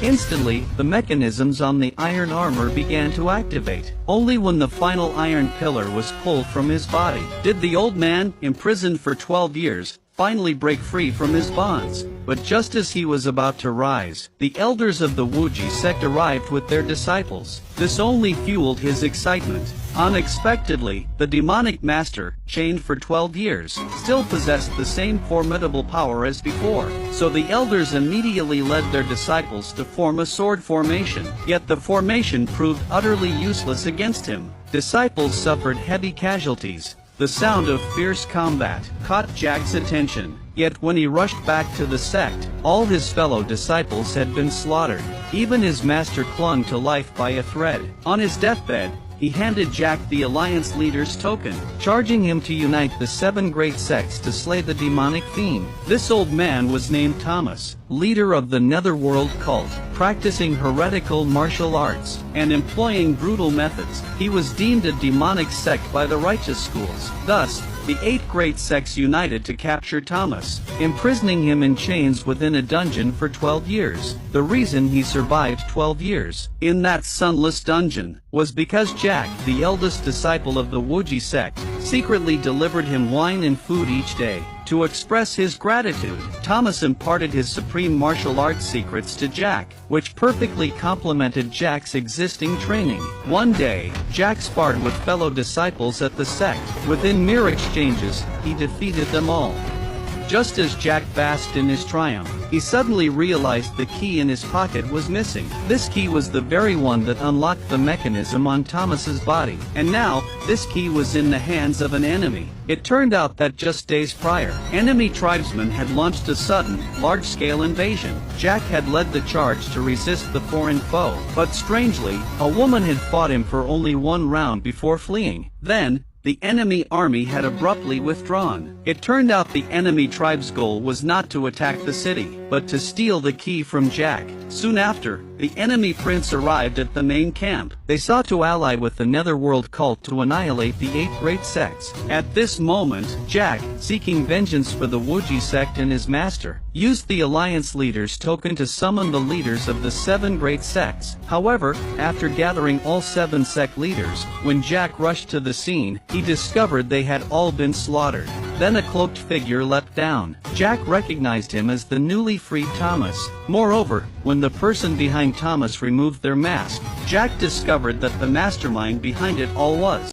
Instantly, the mechanisms on the iron armor began to activate. Only when the final iron pillar was pulled from his body did the old man, imprisoned for 12 years, finally break free from his bonds. But just as he was about to rise, the elders of the Wuji sect arrived with their disciples. This only fueled his excitement. Unexpectedly, the demonic master, chained for 12 years, still possessed the same formidable power as before. So the elders immediately led their disciples to form a sword formation. Yet the formation proved utterly useless against him. Disciples suffered heavy casualties. The sound of fierce combat caught Jack's attention. Yet when he rushed back to the sect, all his fellow disciples had been slaughtered. Even his master clung to life by a thread. On his deathbed, he handed Jack the Alliance leader's token, charging him to unite the 7 great sects to slay the demonic fiend. This old man was named Thomas, leader of the Netherworld cult, practicing heretical martial arts and employing brutal methods. He was deemed a demonic sect by the righteous schools. Thus, the 8 great sects united to capture Thomas, imprisoning him in chains within a dungeon for 12 years. The reason he survived 12 years in that sunless dungeon was because Jack, the eldest disciple of the Wuji sect, secretly delivered him wine and food each day. To express his gratitude, Thomas imparted his supreme martial arts secrets to Jack, which perfectly complemented Jack's existing training. One day, Jack sparred with fellow disciples at the sect. Within mere exchanges, he defeated them all. Just as Jack basked in his triumph, he suddenly realized the key in his pocket was missing. This key was the very one that unlocked the mechanism on Thomas's body. And now, this key was in the hands of an enemy. It turned out that just days prior, enemy tribesmen had launched a sudden, large-scale invasion. Jack had led the charge to resist the foreign foe. But strangely, a woman had fought him for only 1 round before fleeing. Then, the enemy army had abruptly withdrawn. It turned out the enemy tribe's goal was not to attack the city, but to steal the key from Jack. Soon after, the enemy prince arrived at the main camp. They sought to ally with the Netherworld cult to annihilate the 8 great sects. At this moment, Jack, seeking vengeance for the Wuji sect and his master, used the Alliance leader's token to summon the leaders of the 7 great sects. However, after gathering all 7 sect leaders, when Jack rushed to the scene, he discovered they had all been slaughtered. Then a cloaked figure leapt down. Jack recognized him as the newly freed Thomas. Moreover, when the person behind Thomas removed their mask, Jack discovered that the mastermind behind it all was